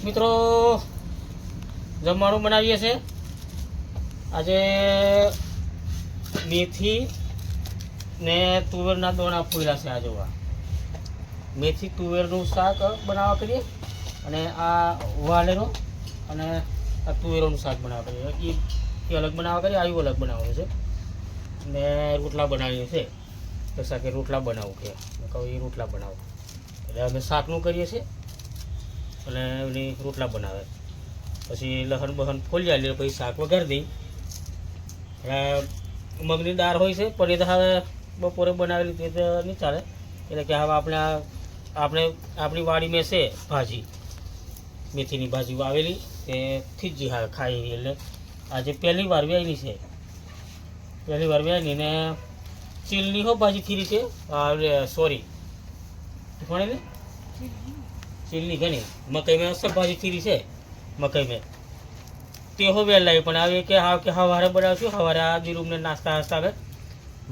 મિત્રો જમવાનું બનાવીએ છીએ આજે મેથી ને તુવેરના દોણા ફૂલ્યા છે. આ જોવા મેથી તુવેરનું શાક બનાવવા કરીએ અને આ વાલેરો અને આ તુવેરોનું શાક બનાવવા કરીએ. એ અલગ બનાવવા કરીએ, આવ્યું અલગ બનાવવાનું છે ને રોટલા બનાવીએ છીએ. તો શાકે રોટલા બનાવું કે કહું એ રોટલા બનાવો એટલે અમે શાકનું કરીએ છીએ અને એની રોટલા બનાવે. પછી લસણ બહન ફોલી આવીએ પછી શાક વઘારી દઈ. મગની દાળ હોય છે પણ એ તો હવે બપોરે બનાવેલી તે તો નહીં ચાલે. એટલે કે હવે આપણી વાડીમાં છે ભાજી, મેથીની ભાજી વાવેલી તેથી જ હવે ખાઈ. એટલે આજે પહેલી વાર વ્યાયની છે, પહેલી વાર વ્યાયની ને ચીલની હો ભાજી થીરી છે. સોરી ભણેલી ચીલની ઘણી મકઈ મેં સબ ભાજી થીરી છે. મકઈ મેં તે હો વેલ લાવી પણ આવે કે સવારે બનાવશું. સવારે આ દીરૂમને નાસ્તા હાસ્તા આવે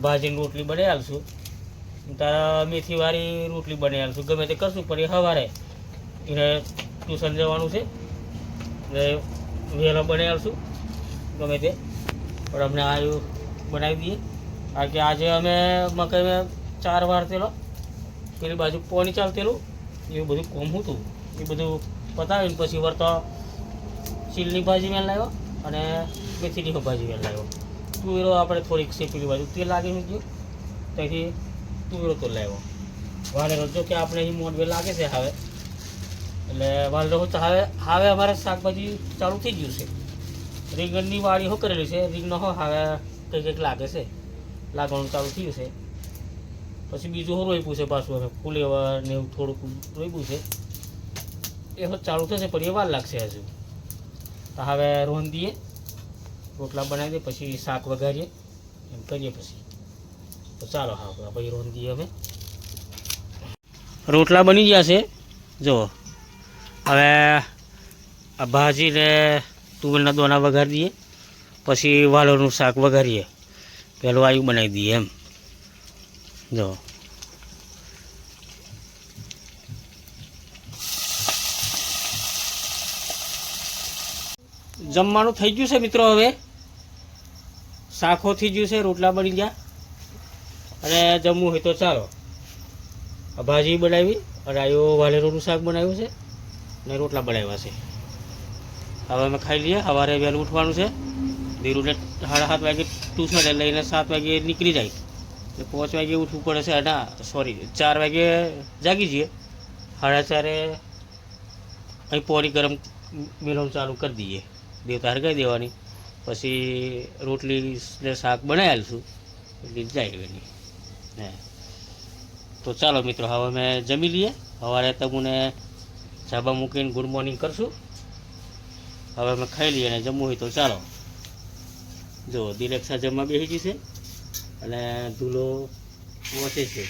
ભાજીની રોટલી બનાવી આલશું, તારા મેથીવાળી રોટલી બનાવી આલશું. ગમે તે કરશું પણ એ સવારે એને ટ્યુશન જવાનું છે એટલે વહેલો બનાવી આલશું ગમે તે. પણ અમને આ બનાવી દઈએ કારણ કે આજે અમે મકઈ મેં 4 વાર તેલો પેલી બાજુ પોણી ચાલતેલું એવું બધું કોમ હતું. એ બધું પતાવીને પછી વળતો ચીલની ભાજી મેં લાવ્યો અને મેથીની ભાજી મેં લાવ્યો. તુવેરો આપણે થોડીક શેપેલી બાજુ તેલ લાગી મૂક્યું ત્યાંથી તુવેરો તો લાવ્યો. વાલેરો જો કે આપણે અહીં મોડવે લાગે છે હવે એટલે વાલેરો તો હવે અમારે શાકભાજી ચાલુ થઈ ગયું છે. રીંગણની વાડી હો કરેલી છે, રીંગણનો હો હવે કંઈક લાગે છે, લાગવાનું ચાલુ થયું છે. પછી બીજું હો રોપ્યું છે પાછું હવે ફુલેવર ને એવું થોડુંક રોપ્યું છે. એ હો ચાલુ થશે પણ એ વાર લાગશે હજુ. તો હવે રોંધીએ, રોટલા બનાવી દઈએ પછી શાક વઘારીએ એમ કરીએ પછી. તો ચાલો હા પછી રોંધીએ. અમે રોટલા બની ગયા છે જુઓ. હવે આ ભાજીને તુવેરના દોણા વઘારી દઈએ પછી વાલોરનું શાક વઘારીએ. પહેલું આવ્યું બનાવી દઈએ એમ જો. જમવાનું થઈ ગયું છે મિત્રો. હવે શાકો થઈ ગયું છે, રોટલા બની ગયા અને જમવું હોય તો ચાલો. ભાજી બનાવી અને આયો વાલેરોનું શાક બનાવ્યું છે ને રોટલા બનાવ્યા છે. હવે અમે ખાઈ લઈએ. સવારે વહેલું ઉઠવાનું છે. ધીરુને 7:30 વાગે ટ્યુશન લઈને 7 વાગે નીકળી જાય એટલે 5 વાગે ઉઠવું પડે છે. ના સોરી 4 વાગે જાગી જઈએ. 4:30 અહીં પોણી ગરમ મેળવવાનું ચાલુ કરી દઈએ. દેવતા હરગાઈ દેવાની પછી રોટલી ને શાક બનાવી આવીશું એટલે જાય એની. હે તો ચાલો મિત્રો હવે અમે જમી લઈએ. સવારે તમને ચાબા મૂકીને ગુડ મોર્નિંગ કરશું. હવે અમે ખાઈ લઈએ અને જમવું હોય તો ચાલો. જો દિલેક્ષા જમવા બેસી ગઈ છે અને ધૂલો ઓછે છે,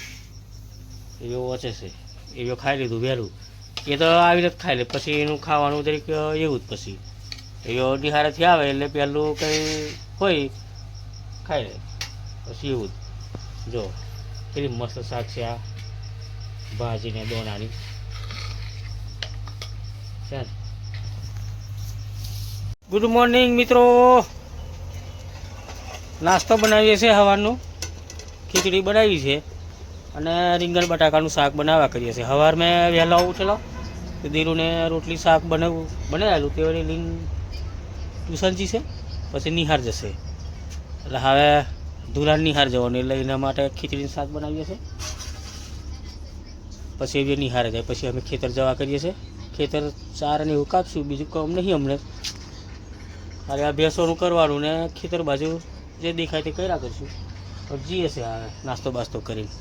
એવો ઓછે છે. એવો ખાઈ લીધું વહેલું. એ તો આવીને જ ખાઈ લે પછી એનું ખાવાનું જરીક એવું જ. પછી એવો નિહારેથી આવે એટલે પહેલું કંઈ હોય ખાઈ લે પછી એવું જ. જો કેટલી મસ્ત શાક છે આ ભાજીને દોણાની છે. ગુડ મોર્નિંગ મિત્રો. નાસ્તો બનાવીએ છીએ સવારનું. ખીચડી બનાવી છે અને રીંગણ બટાકાનું શાક બનાવવા કરીએ છીએ. સવાર મેં વહેલો ઉઠેલો તો દીરુને રોટલી શાક બનાવેલું તે લઈને ટ્યુશનજી છે પછી નિહાર જશે. એટલે હવે ધુલાન નિહાર જવાનું એટલે એના માટે ખીચડીનું શાક બનાવીએ છીએ. પછી એ નિહારે જાય પછી અમે ખેતર જવા કરીએ છીએ. ખેતર ચાર અને એવું કાપશું, બીજું કામ નહીં અમને. અરે આ ભેંસોનું કરવાનું ને ખેતર બાજુ જે દેખાય તે કર્યા કરીશું. જઈએ છે હવે નાસ્તો બાસ્તો કરીને.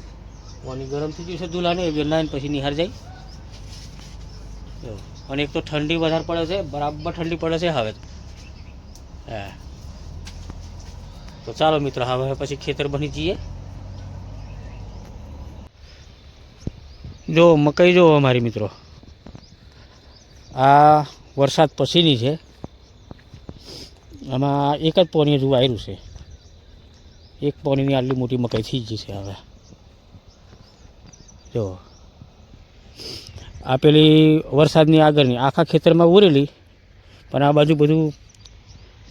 પાણી ગરમ થઈ ગયું છે ધુલાને એ નાઈને પછી નિહાર જાય. અને એક તો ઠંડી વધારે પડે છે, બરાબર ઠંડી પડે છે હવે. હા તો ચાલો મિત્રો હવે પછી ખેતર બની જઈએ. જો મકાઈ જો અમારી મિત્રો આ વરસાદ પછીની છે. આમાં એક જ પોણી હજુ આવ્યું છે. એક પોણીની આટલી મોટી મકાઈ થઈ ગઈ છે હવે જો. આ પેલી વરસાદની આગળની આખા ખેતરમાં ઉરેલી, પણ આ બાજુ બધું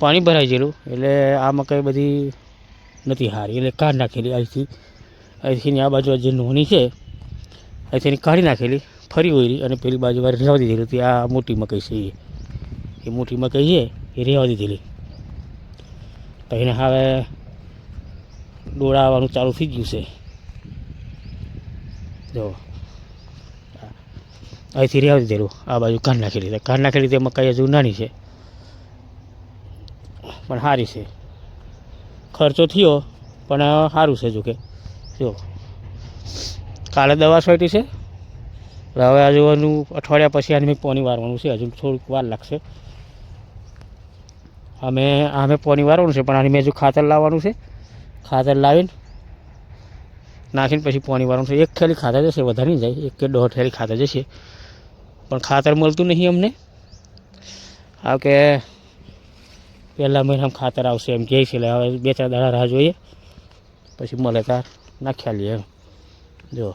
પાણી ભરાઈ ગયેલું એટલે આ મકાઈ બધી નથી હારી, એટલે કાઢી નાખેલી. અહીંથી આ બાજુ જે નોની છે અહીંથી કાઢી નાખેલી, ફરી ઓરી અને પેલી બાજુ વાર રહેવા દીધેલી હતી. આ મોટી મકાઈ છે, એ મોટી મકાઈ છે એ રહેવા દીધેલી. તો એને હવે ડોળા આવવાનું ચાલુ થઈ ગયું છે. જો અહીંથી રહેવા દીધેલું, આ બાજુ કાઢી નાખેલી તે મકાઈ હજુ નાની છે પણ સારી છે. ખર્ચો થયો પણ સારું છે. જોકે જો કાલે દવા છોટી છે, હવે હજુ અઠવાડિયા પછી આને મેં પાણી વારવાનું છે. હજુ થોડુંક વાર લાગશે. અમે પાણી વારવાનું છે, પણ આની મેં હજુ ખાતર લાવવાનું છે. ખાતર લાવીને નાખીને પછી પાણી વારવાનું છે. એક થેલી ખાતર જશે, વધારે નહીં જાય, 1 કે 1.5 થેલી ખાતર જશે. પણ ખાતર મળતું નહીં અમને. આ કે પહેલા મહિનામાં ખાતર આવશે એમ કહે છે. એટલે હવે 2-4 દાડા રાહ જોઈએ, પછી મળે તાર નાખ્યા લઈએ એમ. જો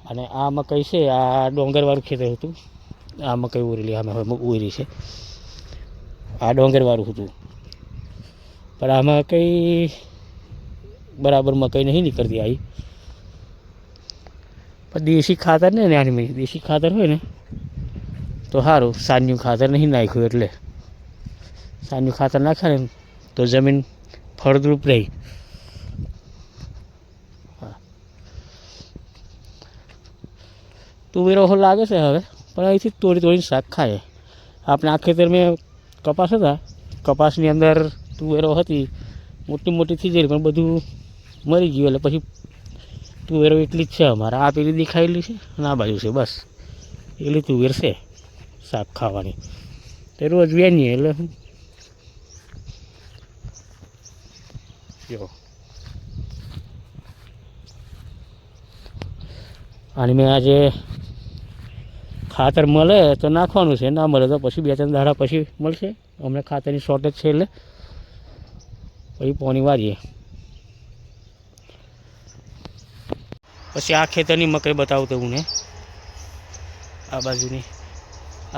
અને આ મકાઈ છે, આ ડોંગરવાળું ખેતર હતું. આ મકાઈ ઉરેલી, આમાં હવે ઉરી છે. આ ડોંગરવાળું હતું, પણ આમાં કંઈ બરાબર મકાઈ નહીં નીકળતી આવી. પણ દેશી ખાતર ને આની દેશી ખાતર હોય ને તો સારું. સાન્યું ખાતર નહીં નાખ્યું એટલે સાન્યું ખાતર નાખ્યા ને તો જમીન ફળદ્રુપ રહી. તુવેરો લાગે છે હવે, પણ અહીંથી તોડીને શાક ખાય. આપણે આ ખેતર મેં કપાસ હતા, કપાસની અંદર તુવેરો હતી, મોટી થઈ ગઈ, પણ બધું મરી ગયું. એટલે પછી તુવેરો એટલી જ છે અમારે. આ પેલી દેખાયેલી છે અને આ બાજુ છે, બસ એટલી તુવેર છે શાક ખાવાની. તે રોજ વેણીએ એટલે જો અને મેં આજે ખાતર મળે તો નાખવાનું છે, ના મળે તો પછી 2-3 દાડા પછી મળશે. અમને ખાતરની શોર્ટેજ છે એટલે પછી પાણી વારીએ. પછી આ ખેતરની મકાઈ બતાવું તો હું ને આ બાજુની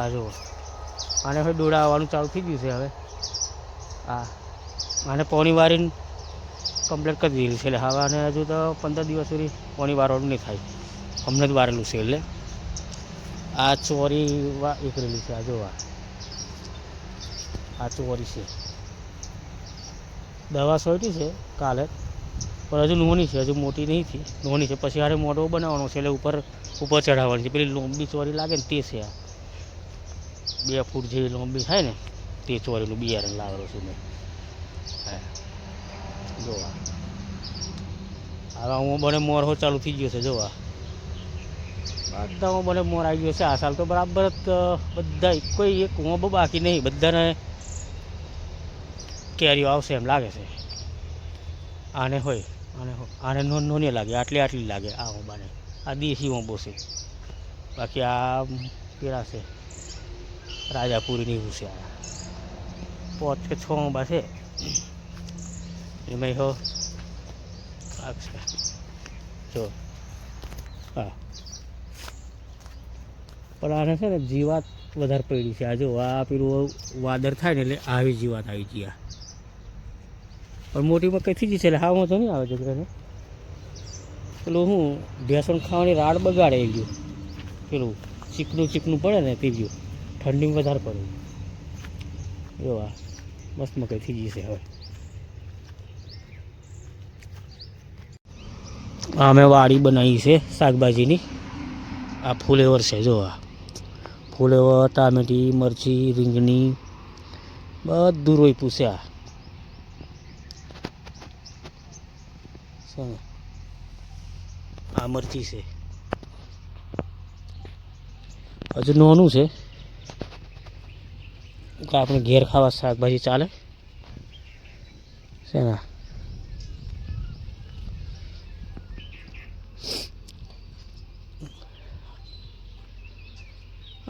આ જો આને હવે ડોળા આવવાનું ચાલુ થઈ ગયું છે. હવે આને પાણી વારીને કમ્પ્લીટ કરી દીધેલી છે. એટલે હવે આને હજુ તો 15 દિવસ સુધી પાણી વારવાનું નહીં થાય. અમને જ વારેલું છે. એટલે આ ચોરી એકરેલી છે. આ જો આ ચોરી છે. દવા છોટી છે કાલે, પણ હજુ નોની છે, હજુ મોટી નહીં થઈ, નોની છે. પછી આને મોટો બનાવવાનો છે, એટલે ઉપર ચઢાવવાની છે. પેલી લોંબી ચોરી લાગે ને તે છે. આ 2 ફૂટ જેવી લોંબી થાય ને તે ચોરીનું બિયારણ લાવેલું છું મેં. જોવા હવે હું બને મોર ચાલુ થઈ ગયો છે. જોવા બધામાં બને મોર આવી ગયો છે. આ સાલ તો બરાબર જ બધા કોઈ એક હું બાકી નહીં, બધાને કેરીઓ આવશે એમ લાગે છે. આને નોની લાગે, આટલી લાગે. આ ઓંબાને આ દેશી ઓંબો છે. બાકી આ પેલા છે રાજાપુરીની એવું છે. આ 5 કે 6 ઓંબા છે એમાં લાગશે. જો હા, પણ આને છે ને જીવાત વધારે પડી છે. આ જો આ પેલું વાદળ થાય ને એટલે આવી જીવાત આવી ગયા. પણ મોટી મકાઈ થઈ જશે એટલે હા વાંધો નહીં આવે છોકરાને. પેલું હું ભેંસણ ખાવાની રાડ બગાડે એ ગયું. પેલું ચીકનું પડે ને તે ગયું, ઠંડી વધારે પડે. જો આ મસ્ત મકાઈ થઈ જશે. હવે અમે વાડી બનાવી છે શાકભાજીની. આ ફુલેવર છે. જો આ ફુલેવર, ટામેટી, મરચી, રીંગણી બધું રોપ્યું છે. આ મરચી છે, હજુ નાનું છે. આપણે ઘેર ખાવા શાકભાજી ચાલે છે ને.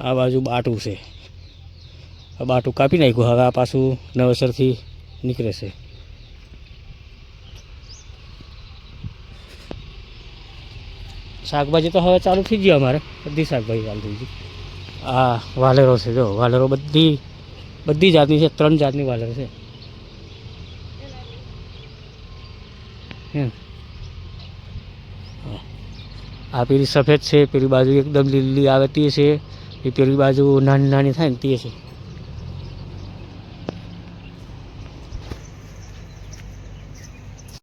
આ બાજુ બાટું છે. આ બાટું કાપી નાખ્યું. હવે આ પાછું નવેસરથી નીકળે છે. શાકભાજી તો હવે ચાલુ થઈ ગઈ અમારે, બધી શાકભાજી ચાલુ થઈ ગઈ. આ વાલેરો છે, જો વાલેરો બધી જાતની છે, 3 જાતની વાલેરો છે. આ પેલી સફેદ છે, પેલી બાજુ એકદમ લીલી આવે તે છે, એ પેલી બાજુ નાની નાની થાય ને તે છે.